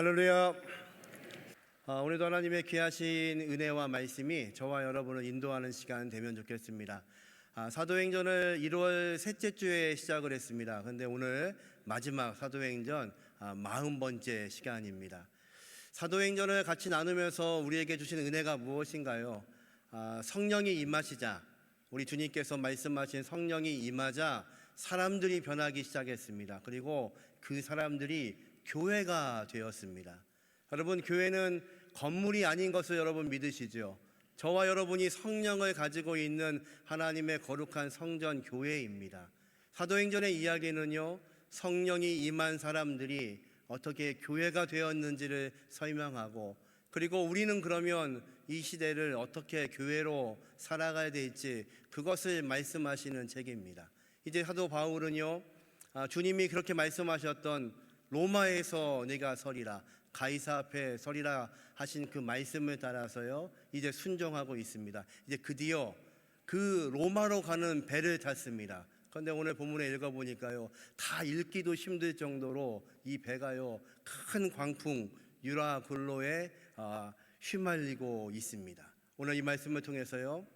할렐루야. 오늘도 하나님의 귀하신 은혜와 말씀이 저와 여러분을 인도하는 시간 되면 좋겠습니다. 사도행전을 1월 셋째 주에 시작을 했습니다. 그런데 오늘 마지막 사도행전 40번째 시간입니다. 사도행전을 같이 나누면서 우리에게 주신 은혜가 무엇인가요? 성령이 임하시자, 우리 주님께서 말씀하신 성령이 임하자 사람들이 변하기 시작했습니다. 그리고 그 사람들이 교회가 되었습니다. 여러분, 교회는 건물이 아닌 것을 여러분 믿으시죠? 저와 여러분이 성령을 가지고 있는 하나님의 거룩한 성전 교회입니다. 사도행전의 이야기는요, 성령이 임한 사람들이 어떻게 교회가 되었는지를 설명하고, 그리고 우리는 그러면 이 시대를 어떻게 교회로 살아가야 될지 그것을 말씀하시는 책입니다. 이제 사도 바울은요, 주님이 그렇게 말씀하셨던 로마에서 내가 서리라, 가이사 앞에 서리라 하신 그 말씀을 따라서요, 이제 순종하고 있습니다. 이제 드디어 그 로마로 가는 배를 탔습니다. 그런데 오늘 본문에 읽어보니까요, 다 읽기도 힘들 정도로 이 배가요, 큰 광풍 유라굴로에 휘말리고 있습니다. 오늘 이 말씀을 통해서요,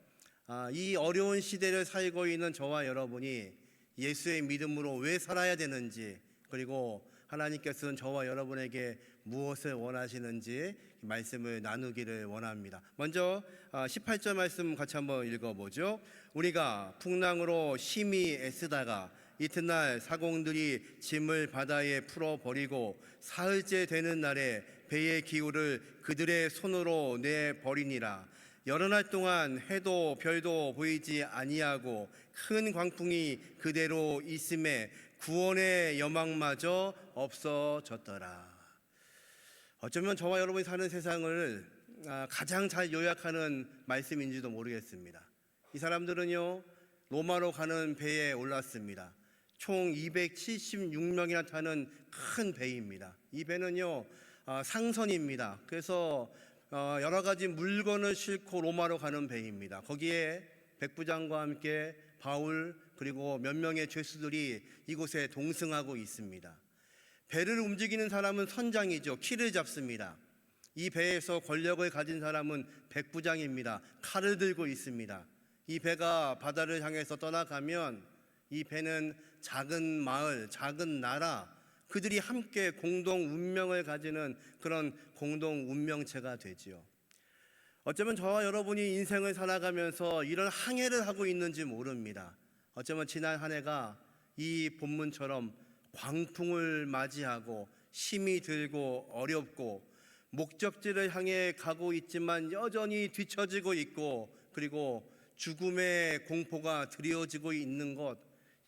이 어려운 시대를 살고 있는 저와 여러분이 예수의 믿음으로 왜 살아야 되는지, 그리고 하나님께서는 저와 여러분에게 무엇을 원하시는지 말씀을 나누기를 원합니다. 먼저 18절 말씀 같이 한번 읽어보죠. 우리가 풍랑으로 심히 애쓰다가 이튿날 사공들이 짐을 바다에 풀어버리고 사흘째 되는 날에 배의 기울을 그들의 손으로 내버리니라. 여러 날 동안 해도 별도 보이지 아니하고 큰 광풍이 그대로 있음에 구원의 여망마저 없어졌더라. 어쩌면 저와 여러분이 사는 세상을 가장 잘 요약하는 말씀인지도 모르겠습니다. 이 사람들은요, 로마로 가는 배에 올랐습니다. 총 276명이나 타는 큰 배입니다. 이 배는요, 상선입니다. 그래서 여러 가지 물건을 싣고 로마로 가는 배입니다. 거기에 백부장과 함께 바울 그리고 몇 명의 죄수들이 이곳에 동승하고 있습니다. 배를 움직이는 사람은 선장이죠. 키를 잡습니다. 이 배에서 권력을 가진 사람은 백부장입니다. 칼을 들고 있습니다. 이 배가 바다를 향해서 떠나가면 이 배는 작은 마을, 작은 나라, 그들이 함께 공동 운명을 가지는 그런 공동 운명체가 되지요. 어쩌면 저와 여러분이 인생을 살아가면서 이런 항해를 하고 있는지 모릅니다. 어쩌면 지난 한 해가 이 본문처럼 광풍을 맞이하고 힘이 들고 어렵고 목적지를 향해 가고 있지만 여전히 뒤처지고 있고, 그리고 죽음의 공포가 드리워지고 있는 것,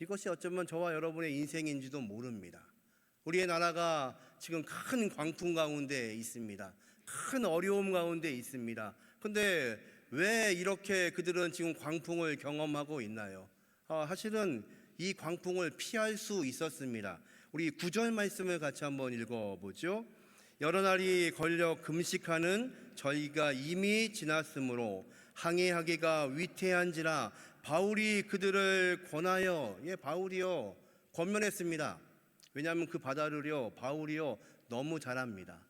이것이 어쩌면 저와 여러분의 인생인지도 모릅니다. 우리의 나라가 지금 큰 광풍 가운데 있습니다. 큰 어려움 가운데 있습니다. 그런데 왜 이렇게 그들은 지금 광풍을 경험하고 있나요? 사실은 이 광풍을 피할 수 있었습니다. 우리 9절 말씀을 같이 한번 읽어보죠. 여러 날이 걸려 금식하는 저희가 이미 지났으므로 항해하기가 위태한지라 바울이 그들을 권하여, 바울이요, 권면했습니다. 왜냐하면 그 바다를요, 바울이요, 너무 잘 압니다.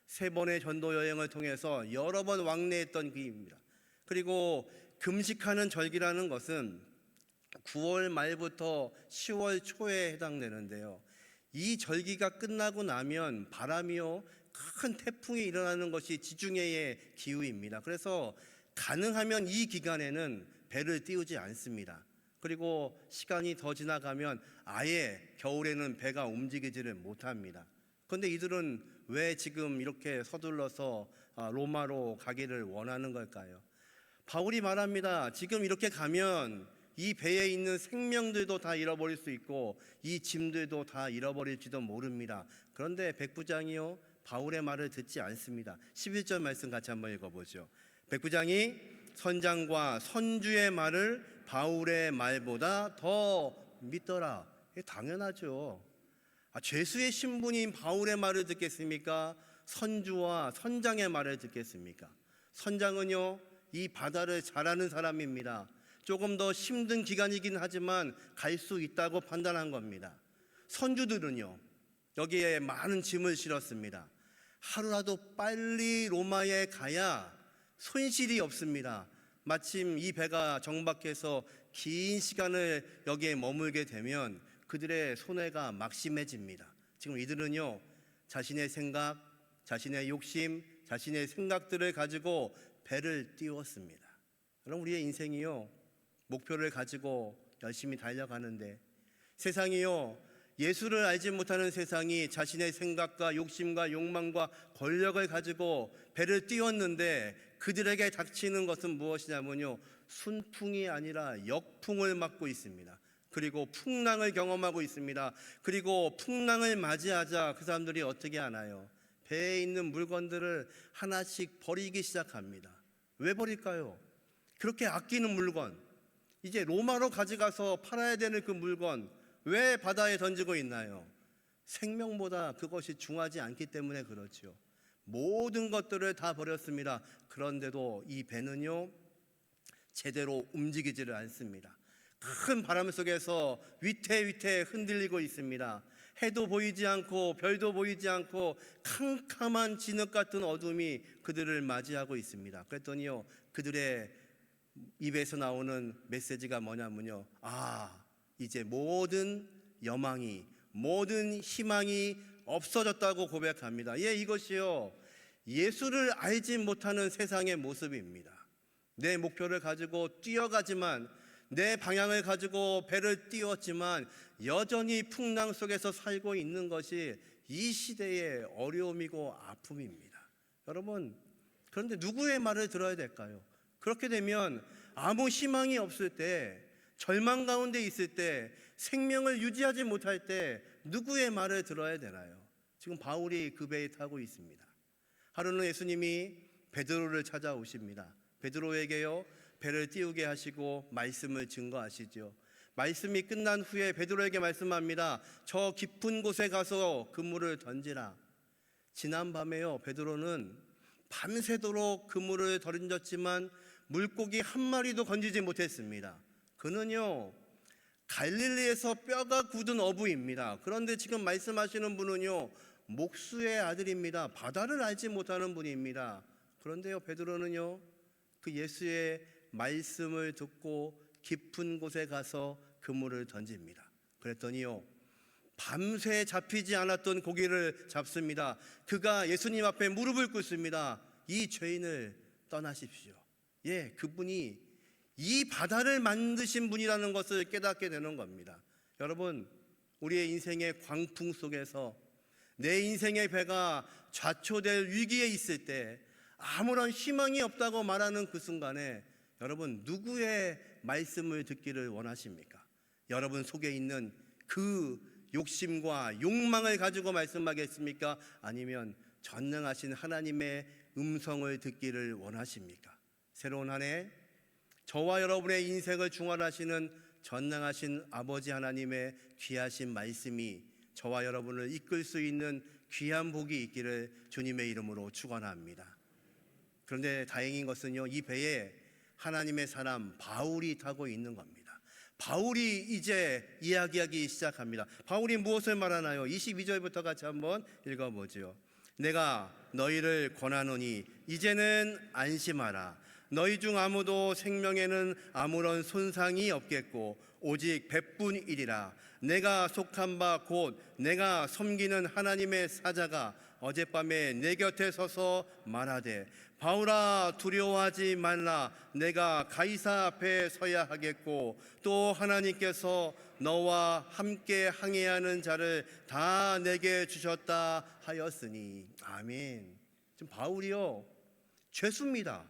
3번의 전도 여행을 통해서 여러 번 왕래했던 그입니다. 그리고 금식하는 절기라는 것은 9월 말부터 10월 초에 해당되는데요, 이 절기가 끝나고 나면 바람이요, 큰 태풍이 일어나는 것이 지중해의 기후입니다. 그래서 가능하면 이 기간에는 배를 띄우지 않습니다. 그리고 시간이 더 지나가면 아예 겨울에는 배가 움직이지를 못합니다. 그런데 이들은 왜 지금 이렇게 서둘러서 로마로 가기를 원하는 걸까요? 바울이 말합니다. 지금 이렇게 가면 이 배에 있는 생명들도 다 잃어버릴 수 있고 이 짐들도 다 잃어버릴지도 모릅니다. 그런데 백부장이요, 바울의 말을 듣지 않습니다. 11절 말씀 같이 한번 읽어보죠. 백부장이 선장과 선주의 말을 바울의 말보다 더 믿더라. 당연하죠. 죄수의 신분인 바울의 말을 듣겠습니까? 선주와 선장의 말을 듣겠습니까? 선장은요, 이 바다를 잘 아는 사람입니다. 조금 더 힘든 기간이긴 하지만 갈 수 있다고 판단한 겁니다. 선주들은요, 여기에 많은 짐을 실었습니다. 하루라도 빨리 로마에 가야 손실이 없습니다. 마침 이 배가 정박해서 긴 시간을 여기에 머물게 되면 그들의 손해가 막심해집니다. 지금 이들은요, 자신의 생각, 자신의 욕심, 자신의 생각들을 가지고 배를 띄웠습니다. 그럼 우리의 인생이요, 목표를 가지고 열심히 달려가는데, 세상이요, 예수를 알지 못하는 세상이 자신의 생각과 욕심과 욕망과 권력을 가지고 배를 띄웠는데 그들에게 닥치는 것은 무엇이냐면요, 순풍이 아니라 역풍을 맞고 있습니다. 그리고 풍랑을 경험하고 있습니다. 그리고 풍랑을 맞이하자 그 사람들이 어떻게 하나요? 배에 있는 물건들을 하나씩 버리기 시작합니다. 왜 버릴까요? 그렇게 아끼는 물건, 이제 로마로 가져가서 팔아야 되는 그 물건, 왜 바다에 던지고 있나요? 생명보다 그것이 중하지 않기 때문에 그렇죠. 모든 것들을 다 버렸습니다. 그런데도 이 배는요, 제대로 움직이지를 않습니다. 큰 바람 속에서 위태위태 흔들리고 있습니다. 해도 보이지 않고 별도 보이지 않고 캄캄한 진흙 같은 어둠이 그들을 맞이하고 있습니다. 그랬더니요, 그들의 입에서 나오는 메시지가 뭐냐면요, 이제 모든 여망이, 모든 희망이 없어졌다고 고백합니다. 이것이요, 예수를 알지 못하는 세상의 모습입니다. 내 목표를 가지고 뛰어가지만, 내 방향을 가지고 배를 띄웠지만 여전히 풍랑 속에서 살고 있는 것이 이 시대의 어려움이고 아픔입니다. 여러분, 그런데 누구의 말을 들어야 될까요? 그렇게 되면 아무 희망이 없을 때, 절망 가운데 있을 때, 생명을 유지하지 못할 때 누구의 말을 들어야 되나요? 지금 바울이 그 배에 타고 있습니다. 하루는 예수님이 베드로를 찾아오십니다. 베드로에게요, 배를 띄우게 하시고 말씀을 증거하시죠. 말씀이 끝난 후에 베드로에게 말씀합니다. 저 깊은 곳에 가서 그물을 던지라. 지난 밤에요, 베드로는 밤새도록 그물을 던졌지만 물고기 한 마리도 건지지 못했습니다. 그는요, 갈릴리에서 뼈가 굳은 어부입니다. 그런데 지금 말씀하시는 분은요, 목수의 아들입니다. 바다를 알지 못하는 분입니다. 그런데요, 베드로는요, 그 예수의 말씀을 듣고 깊은 곳에 가서 그물을 던집니다. 그랬더니요, 밤새 잡히지 않았던 고기를 잡습니다. 그가 예수님 앞에 무릎을 꿇습니다. 이 죄인을 떠나십시오. 그분이 이 바다를 만드신 분이라는 것을 깨닫게 되는 겁니다. 여러분, 우리의 인생의 광풍 속에서 내 인생의 배가 좌초될 위기에 있을 때, 아무런 희망이 없다고 말하는 그 순간에 여러분, 누구의 말씀을 듣기를 원하십니까? 여러분 속에 있는 그 욕심과 욕망을 가지고 말씀하겠습니까? 아니면 전능하신 하나님의 음성을 듣기를 원하십니까? 새로운 한 해, 저와 여러분의 인생을 중원하시는 전능하신 아버지 하나님의 귀하신 말씀이 저와 여러분을 이끌 수 있는 귀한 복이 있기를 주님의 이름으로 축원합니다. 그런데 다행인 것은요, 이 배에 하나님의 사람 바울이 타고 있는 겁니다. 바울이 이제 이야기하기 시작합니다. 바울이 무엇을 말하나요? 22절부터 같이 한번 읽어보죠. 내가 너희를 권하노니 이제는 안심하라. 너희 중 아무도 생명에는 아무런 손상이 없겠고 오직 배뿐이리라. 내가 속한 바 곧 내가 섬기는 하나님의 사자가 어젯밤에 내 곁에 서서 말하되 바울아 두려워하지 말라. 내가 가이사 앞에 서야 하겠고 또 하나님께서 너와 함께 항해하는 자를 다 내게 주셨다 하였으니. 아멘. 지금 바울이요, 죄수입니다.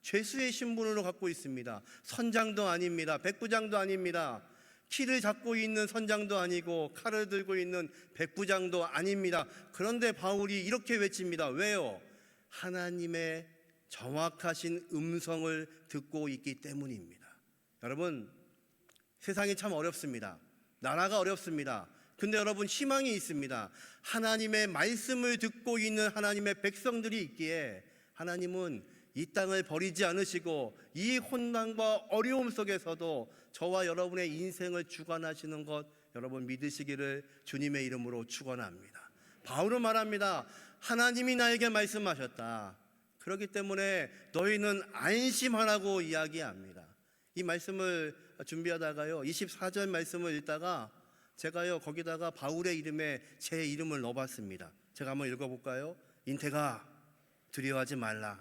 죄수의 신분으로 갖고 있습니다. 선장도 아닙니다. 백부장도 아닙니다. 키를 잡고 있는 선장도 아니고 칼을 들고 있는 백부장도 아닙니다. 그런데 바울이 이렇게 외칩니다. 왜요? 하나님의 정확하신 음성을 듣고 있기 때문입니다. 여러분, 세상이 참 어렵습니다. 나라가 어렵습니다. 근데 여러분, 희망이 있습니다. 하나님의 말씀을 듣고 있는 하나님의 백성들이 있기에 하나님은 이 땅을 버리지 않으시고 이 혼란과 어려움 속에서도 저와 여러분의 인생을 주관하시는 것 여러분 믿으시기를 주님의 이름으로 축원합니다. 바울은 말합니다. 하나님이 나에게 말씀하셨다. 그렇기 때문에 너희는 안심하라고 이야기합니다. 이 말씀을 준비하다가요 24절 말씀을 읽다가 제가요 거기다가 바울의 이름에 제 이름을 넣어봤습니다. 제가 한번 읽어볼까요? 인태가 두려워하지 말라.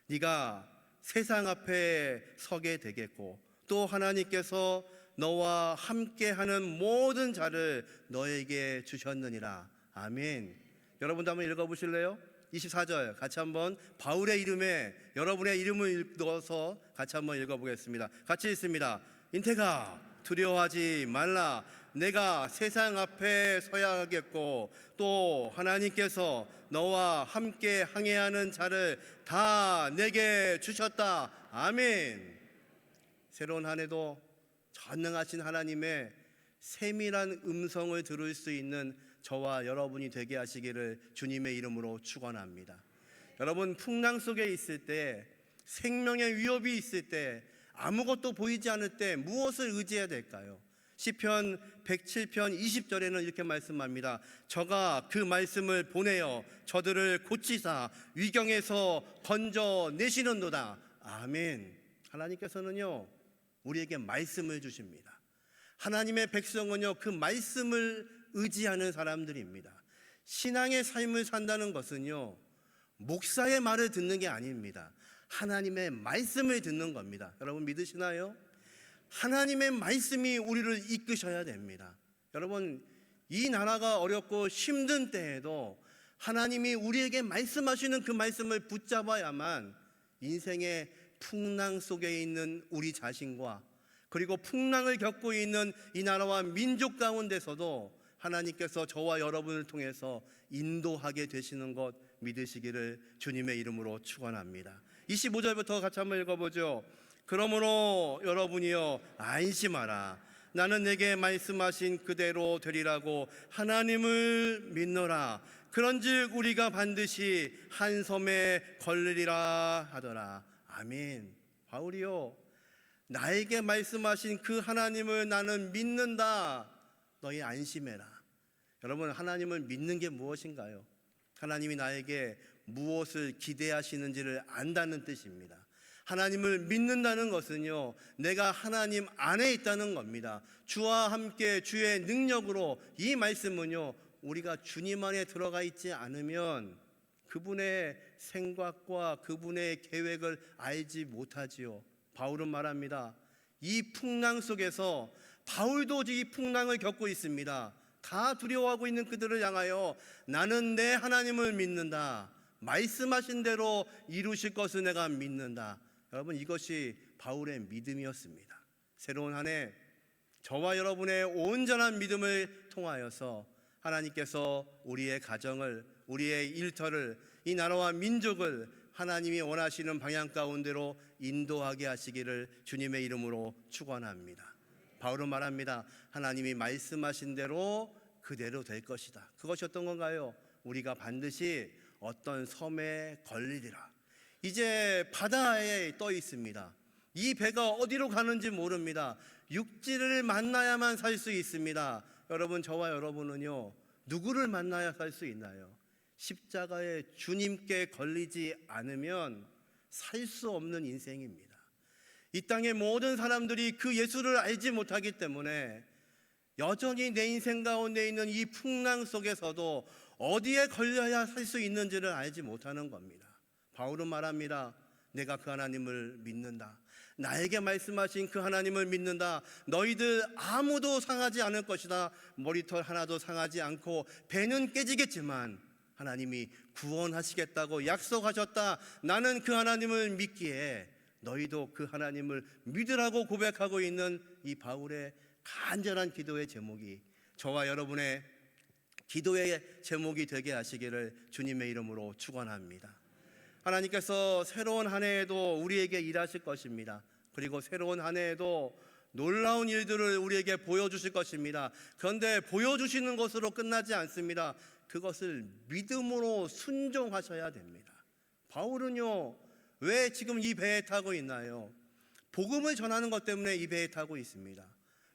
네가 세상 앞에 서게 되겠고 또 하나님께서 너와 함께하는 모든 자를 너에게 주셨느니라. 아멘. 여러분도 한번 읽어보실래요? 24절 같이 한번 바울의 이름에 여러분의 이름을 넣어서 같이 한번 읽어보겠습니다. 같이 읽습니다. 인태가 두려워하지 말라. 내가 세상 앞에 서야 하겠고 또 하나님께서 너와 함께 항해하는 자를 다 내게 주셨다. 아멘. 새로운 한 해도 전능하신 하나님의 세밀한 음성을 들을 수 있는 저와 여러분이 되게 하시기를 주님의 이름으로 축원합니다. 여러분, 풍랑 속에 있을 때, 생명의 위협이 있을 때, 아무것도 보이지 않을 때 무엇을 의지해야 될까요? 시편 107편 20절에는 이렇게 말씀합니다. 저가 그 말씀을 보내어 저들을 고치사 위경에서 건져내시는도다. 아멘. 하나님께서는요 우리에게 말씀을 주십니다. 하나님의 백성은요 그 말씀을 의지하는 사람들입니다. 신앙의 삶을 산다는 것은요 목사의 말을 듣는 게 아닙니다. 하나님의 말씀을 듣는 겁니다. 여러분 믿으시나요? 하나님의 말씀이 우리를 이끄셔야 됩니다. 여러분, 이 나라가 어렵고 힘든 때에도 하나님이 우리에게 말씀하시는 그 말씀을 붙잡아야만 인생의 풍랑 속에 있는 우리 자신과 그리고 풍랑을 겪고 있는 이 나라와 민족 가운데서도 하나님께서 저와 여러분을 통해서 인도하게 되시는 것 믿으시기를 주님의 이름으로 축원합니다. 25절부터 같이 한번 읽어보죠. 그러므로 여러분이여 안심하라. 나는 내게 말씀하신 그대로 되리라고 하나님을 믿노라. 그런즉 우리가 반드시 한 섬에 걸리리라 하더라. 아멘. 바울이요 나에게 말씀하신 그 하나님을 나는 믿는다. 너희 안심해라. 여러분, 하나님을 믿는 게 무엇인가요? 하나님이 나에게 무엇을 기대하시는지를 안다는 뜻입니다. 하나님을 믿는다는 것은요 내가 하나님 안에 있다는 겁니다. 주와 함께 주의 능력으로 이 말씀은요 우리가 주님 안에 들어가 있지 않으면 그분의 생각과 그분의 계획을 알지 못하지요. 바울은 말합니다. 이 풍랑 속에서 바울도 이 풍랑을 겪고 있습니다. 다 두려워하고 있는 그들을 향하여 나는 내 하나님을 믿는다. 말씀하신 대로 이루실 것을 내가 믿는다. 여러분, 이것이 바울의 믿음이었습니다. 새로운 한 해 저와 여러분의 온전한 믿음을 통하여서 하나님께서 우리의 가정을, 우리의 일터를, 이 나라와 민족을 하나님이 원하시는 방향 가운데로 인도하게 하시기를 주님의 이름으로 축원합니다. 바울은 말합니다. 하나님이 말씀하신 대로 그대로 될 것이다. 그것이 어떤 건가요? 우리가 반드시 어떤 섬에 걸리리라. 이제 바다에 떠 있습니다. 이 배가 어디로 가는지 모릅니다. 육지를 만나야만 살 수 있습니다. 여러분, 저와 여러분은요 누구를 만나야 살 수 있나요? 십자가에 주님께 걸리지 않으면 살 수 없는 인생입니다. 이 땅의 모든 사람들이 그 예수를 알지 못하기 때문에 여전히 내 인생 가운데 있는 이 풍랑 속에서도 어디에 걸려야 살 수 있는지를 알지 못하는 겁니다. 바울은 말합니다. 내가 그 하나님을 믿는다. 나에게 말씀하신 그 하나님을 믿는다. 너희들 아무도 상하지 않을 것이다. 머리털 하나도 상하지 않고 배는 깨지겠지만 하나님이 구원하시겠다고 약속하셨다. 나는 그 하나님을 믿기에 너희도 그 하나님을 믿으라고 고백하고 있는 이 바울의 간절한 기도의 제목이 저와 여러분의 기도의 제목이 되게 하시기를 주님의 이름으로 축원합니다. 하나님께서 새로운 한 해에도 우리에게 일하실 것입니다. 그리고 새로운 한 해에도 놀라운 일들을 우리에게 보여주실 것입니다. 그런데 보여주시는 것으로 끝나지 않습니다. 그것을 믿음으로 순종하셔야 됩니다. 바울은요 왜 지금 이 배에 타고 있나요? 복음을 전하는 것 때문에 이 배에 타고 있습니다.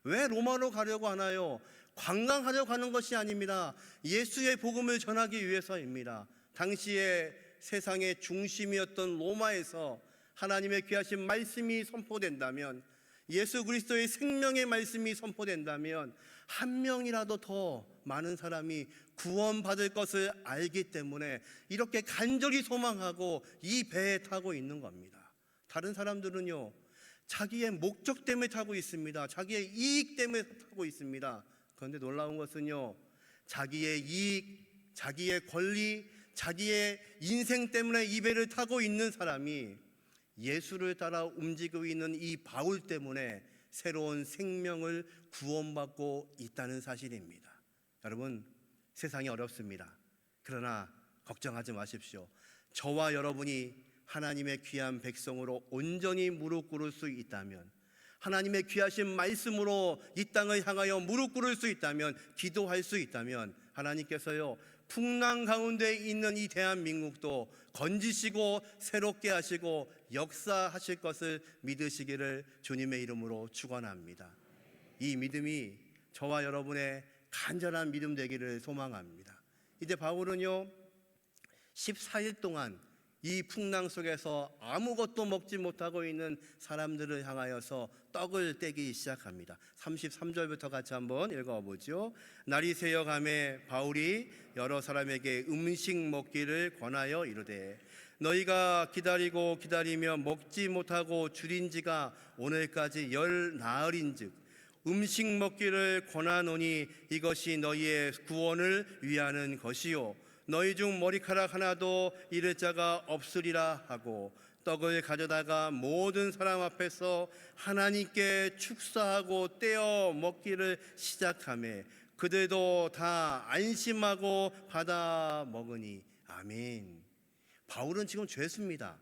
왜 로마로 가려고 하나요? 관광하려고 하는 것이 아닙니다. 예수의 복음을 전하기 위해서입니다. 당시에 세상의 중심이었던 로마에서 하나님의 귀하신 말씀이 선포된다면, 예수 그리스도의 생명의 말씀이 선포된다면 한 명이라도 더 많은 사람이 구원받을 것을 알기 때문에 이렇게 간절히 소망하고 이 배에 타고 있는 겁니다. 다른 사람들은요, 자기의 목적 때문에 타고 있습니다. 자기의 이익 때문에 타고 있습니다. 그런데 놀라운 것은요, 자기의 이익, 자기의 권리, 자기의 인생 때문에 이 배를 타고 있는 사람이 예수를 따라 움직이고 있는 이 바울 때문에 새로운 생명을 구원받고 있다는 사실입니다. 여러분, 세상이 어렵습니다. 그러나 걱정하지 마십시오. 저와 여러분이 하나님의 귀한 백성으로 온전히 무릎 꿇을 수 있다면, 하나님의 귀하신 말씀으로 이 땅을 향하여 무릎 꿇을 수 있다면, 기도할 수 있다면 하나님께서요, 풍랑 가운데 있는 이 대한민국도 건지시고 새롭게 하시고 역사하실 것을 믿으시기를 주님의 이름으로 축원합니다. 이 믿음이 저와 여러분의 간절한 믿음 되기를 소망합니다. 이제 바울은요, 14일 동안 이 풍랑 속에서 아무것도 먹지 못하고 있는 사람들을 향하여서 떡을 떼기 시작합니다. 33절부터 같이 한번 읽어보죠. 날이 새어가매 바울이 여러 사람에게 음식 먹기를 권하여 이르되, 너희가 기다리고 기다리며 먹지 못하고 줄인 지가 오늘까지 열 나흘인즉 음식 먹기를 권하노니 이것이 너희의 구원을 위하는 것이요 너희 중 머리카락 하나도 잃을 자가 없으리라 하고, 떡을 가져다가 모든 사람 앞에서 하나님께 축사하고 떼어 먹기를 시작하며 그들도 다 안심하고 받아 먹으니. 아멘. 바울은 지금 죄수입니다.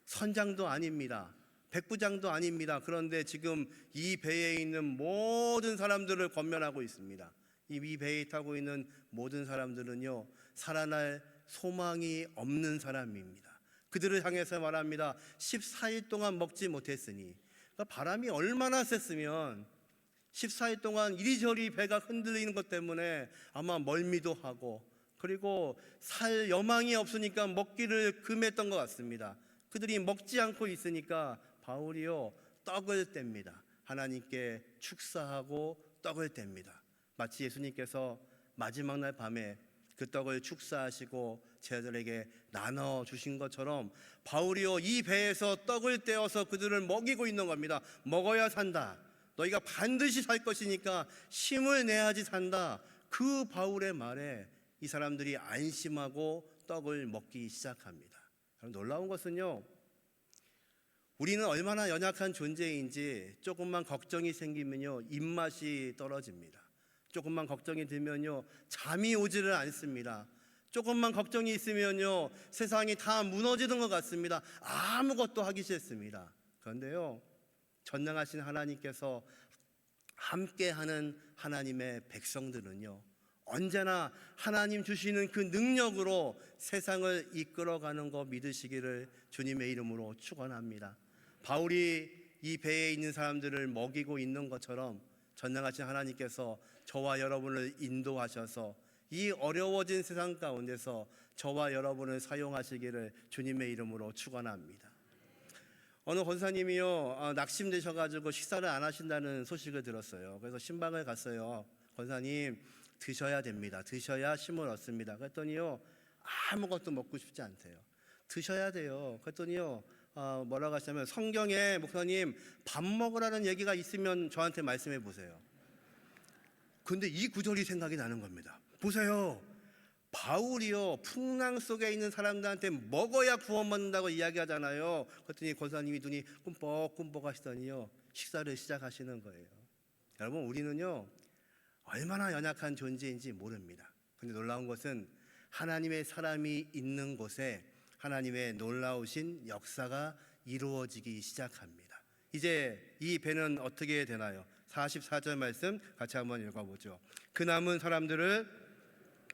선장도 아닙니다. 백부장도 아닙니다. 그런데 지금 이 배에 있는 모든 사람들을 권면하고 있습니다. 이 배에 타고 있는 모든 사람들은요, 살아날 소망이 없는 사람입니다. 그들을 향해서 말합니다. 14일 동안 먹지 못했으니. 그러니까 바람이 얼마나 셌으면 14일 동안 이리저리 배가 흔들리는 것 때문에 아마 멀미도 하고, 그리고 살 여망이 없으니까 먹기를 금했던 것 같습니다. 그들이 먹지 않고 있으니까 바울이요, 떡을 뗍니다. 하나님께 축사하고 떡을 뗍니다. 마치 예수님께서 마지막 날 밤에 그 떡을 축사하시고 제자들에게 나눠주신 것처럼 바울이요, 이 배에서 떡을 떼어서 그들을 먹이고 있는 겁니다. 먹어야 산다. 너희가 반드시 살 것이니까 힘을 내야지 산다. 그 바울의 말에 이 사람들이 안심하고 떡을 먹기 시작합니다. 놀라운 것은요, 우리는 얼마나 연약한 존재인지 조금만 걱정이 생기면요, 입맛이 떨어집니다. 조금만 걱정이 들면요, 잠이 오지를 않습니다. 조금만 걱정이 있으면요, 세상이 다 무너지는 것 같습니다. 아무것도 하기 싫습니다. 그런데요, 전능하신 하나님께서 함께하는 하나님의 백성들은요, 언제나 하나님 주시는 그 능력으로 세상을 이끌어가는 거 믿으시기를 주님의 이름으로 축원합니다. 바울이 이 배에 있는 사람들을 먹이고 있는 것처럼 전능하신 하나님께서 저와 여러분을 인도하셔서 이 어려워진 세상 가운데서 저와 여러분을 사용하시기를 주님의 이름으로 축원합니다. 어느 권사님이요, 낙심되셔가지고 식사를 안 하신다는 소식을 들었어요. 그래서 신방을 갔어요. 권사님, 드셔야 됩니다. 드셔야 힘을 얻습니다. 그랬더니요, 아무것도 먹고 싶지 않대요. 드셔야 돼요. 그랬더니요, 뭐라고 하시냐면, 성경에 목사님 밥 먹으라는 얘기가 있으면 저한테 말씀해 보세요. 근데 이 구절이 생각이 나는 겁니다. 보세요, 바울이요, 풍랑 속에 있는 사람들한테 먹어야 구원받는다고 이야기하잖아요. 그랬더니 권사님이 눈이 꿈뻑꿈뻑 하시더니요, 식사를 시작하시는 거예요. 여러분, 우리는요, 얼마나 연약한 존재인지 모릅니다. 근데 놀라운 것은 하나님의 사람이 있는 곳에 하나님의 놀라우신 역사가 이루어지기 시작합니다. 이제 이 배는 어떻게 되나요? 44절 말씀 같이 한번 읽어보죠. 그 남은 사람들을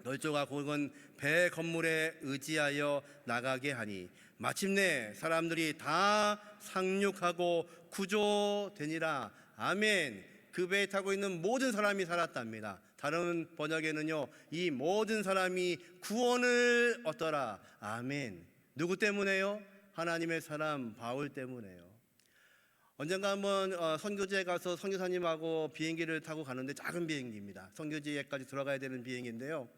널조가 고은 배 건물에 의지하여 나가게 하니 마침내 사람들이 다 상륙하고 구조되니라. 아멘. 그 배에 타고 있는 모든 사람이 살았답니다. 다른 번역에는요, 이 모든 사람이 구원을 얻더라. 아멘. 누구 때문에요? 하나님의 사람 바울 때문에요. 언젠가 한번 선교지에 가서 선교사님하고 비행기를 타고 가는데, 작은 비행기입니다. 선교지에까지 들어가야 되는 비행기인데요,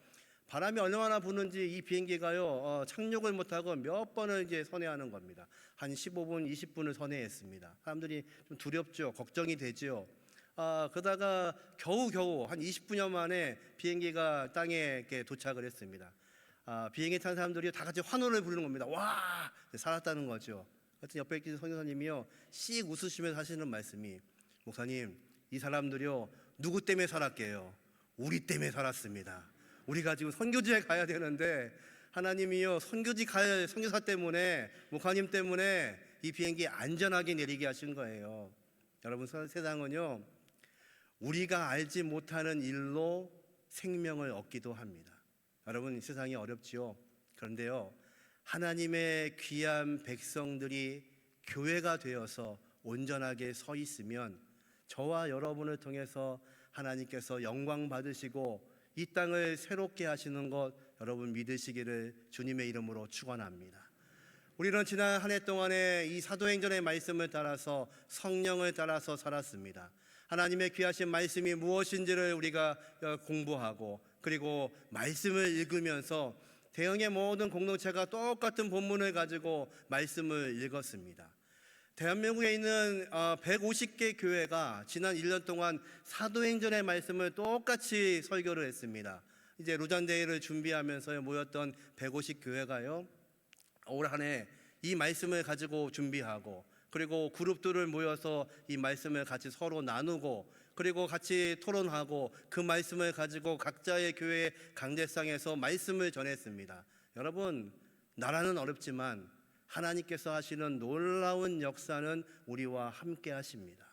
바람이 얼마나 부는지 이 비행기가요 착륙을 못하고 몇 번을 이제 선회하는 겁니다. 한 15분, 20분을 선회했습니다. 사람들이 좀 두렵죠. 걱정이 되죠. 그러다가 겨우 한 20분여 만에 비행기가 땅에 이렇게 도착을 했습니다. 비행기 탄 사람들이 다 같이 환호를 부르는 겁니다. 와, 살았다는 거죠. 하여튼 옆에 계신 선교사님이요, 씩 웃으시면서 하시는 말씀이, 목사님, 이 사람들이요 누구 때문에 살았게요? 우리 때문에 살았습니다. 우리가 지금 선교지에 가야 되는데 하나님이요 선교지 갈 선교사 때문에, 목사님 때문에 이 비행기 안전하게 내리게 하신 거예요. 여러분, 세상은요 우리가 알지 못하는 일로 생명을 얻기도 합니다. 여러분, 세상이 어렵지요. 그런데요, 하나님의 귀한 백성들이 교회가 되어서 온전하게 서 있으면 저와 여러분을 통해서 하나님께서 영광 받으시고 이 땅을 새롭게 하시는 것 여러분 믿으시기를 주님의 이름으로 축원합니다. 우리는 지난 한 해 동안에 이 사도행전의 말씀을 따라서, 성령을 따라서 살았습니다. 하나님의 귀하신 말씀이 무엇인지를 우리가 공부하고, 그리고 말씀을 읽으면서 대형의 모든 공동체가 똑같은 본문을 가지고 말씀을 읽었습니다. 대한민국에 있는 150개 교회가 지난 1년 동안 사도행전의 말씀을 똑같이 설교를 했습니다. 이제 로잔데이를 준비하면서 모였던 150교회가요 올 한 해 이 말씀을 가지고 준비하고, 그리고 그룹들을 모여서 이 말씀을 같이 서로 나누고, 그리고 같이 토론하고, 그 말씀을 가지고 각자의 교회 강대상에서 말씀을 전했습니다. 여러분, 나라는 어렵지만 하나님께서 하시는 놀라운 역사는 우리와 함께 하십니다.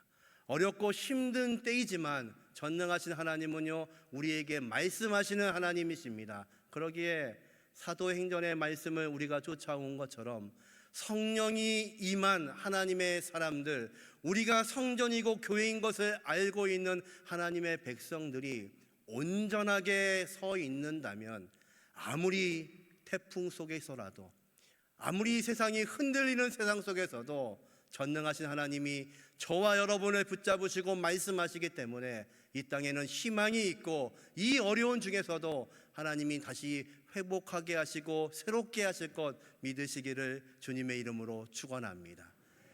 어렵고 힘든 때이지만 전능하신 하나님은요 우리에게 말씀하시는 하나님이십니다. 그러기에 사도행전의 말씀을 우리가 쫓아온 것처럼 성령이 임한 하나님의 사람들, 우리가 성전이고 교회인 것을 알고 있는 하나님의 백성들이 온전하게 서 있는다면, 아무리 태풍 속에서라도, 아무리 세상이 흔들리는 세상 속에서도 전능하신 하나님이 저와 여러분을 붙잡으시고 말씀하시기 때문에 이 땅에는 희망이 있고, 이 어려운 중에서도 하나님이 다시 회복하게 하시고 새롭게 하실 것 믿으시기를 주님의 이름으로 축원합니다.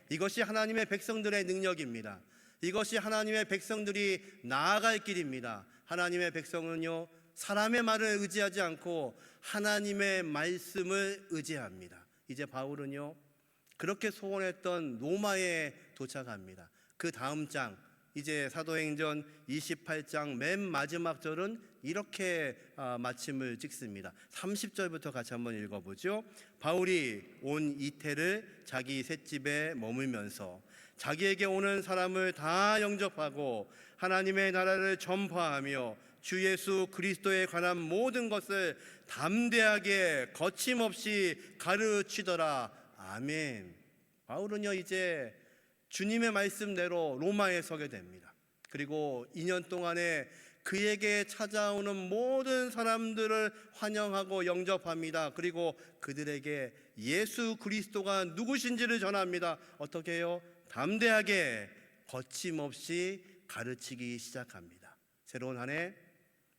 이것이 하나님의 백성들의 능력입니다. 이것이 하나님의 백성들이 나아갈 길입니다. 하나님의 백성은요 사람의 말을 의지하지 않고 하나님의 말씀을 의지합니다. 이제 바울은요 그렇게 소원했던 로마에 도착합니다. 그 다음 장, 이제 사도행전 28장 맨 마지막 절은 이렇게 마침을 찍습니다. 30절부터 같이 한번 읽어보죠. 바울이 온 이태를 자기 셋집에 머물면서 자기에게 오는 사람을 다 영접하고 하나님의 나라를 전파하며 주 예수 그리스도에 관한 모든 것을 담대하게 거침없이 가르치더라. 아멘. 바울은요 이제 주님의 말씀대로 로마에 서게 됩니다. 그리고 2년 동안에 그에게 찾아오는 모든 사람들을 환영하고 영접합니다. 그리고 그들에게 예수 그리스도가 누구신지를 전합니다. 어떻게 해요? 담대하게 거침없이 가르치기 시작합니다. 새로운 한 해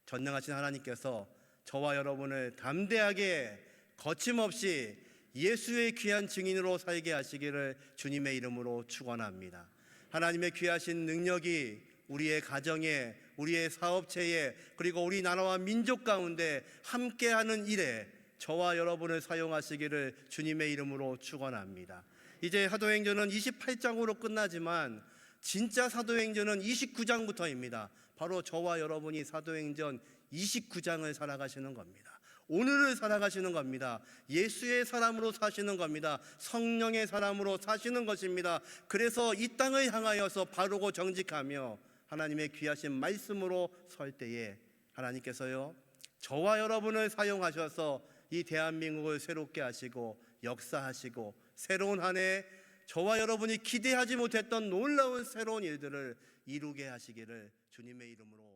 전능하신 하나님께서 저와 여러분을 담대하게 거침없이 예수의 귀한 증인으로 살게 하시기를 주님의 이름으로 축원합니다. 하나님의 귀하신 능력이 우리의 가정에, 우리의 사업체에, 그리고 우리 나라와 민족 가운데 함께하는 일에 저와 여러분을 사용하시기를 주님의 이름으로 축원합니다. 이제 사도행전은 28장으로 끝나지만 진짜 사도행전은 29장부터입니다. 바로 저와 여러분이 사도행전 29장을 살아가시는 겁니다. 오늘을 살아가시는 겁니다. 예수의 사람으로 사시는 겁니다. 성령의 사람으로 사시는 것입니다. 그래서 이 땅을 향하여서 바르고 정직하며 하나님의 귀하신 말씀으로 설 때에 하나님께서요 저와 여러분을 사용하셔서 이 대한민국을 새롭게 하시고 역사하시고 새로운 한 해 저와 여러분이 기대하지 못했던 놀라운 새로운 일들을 이루게 하시기를 주님의 이름으로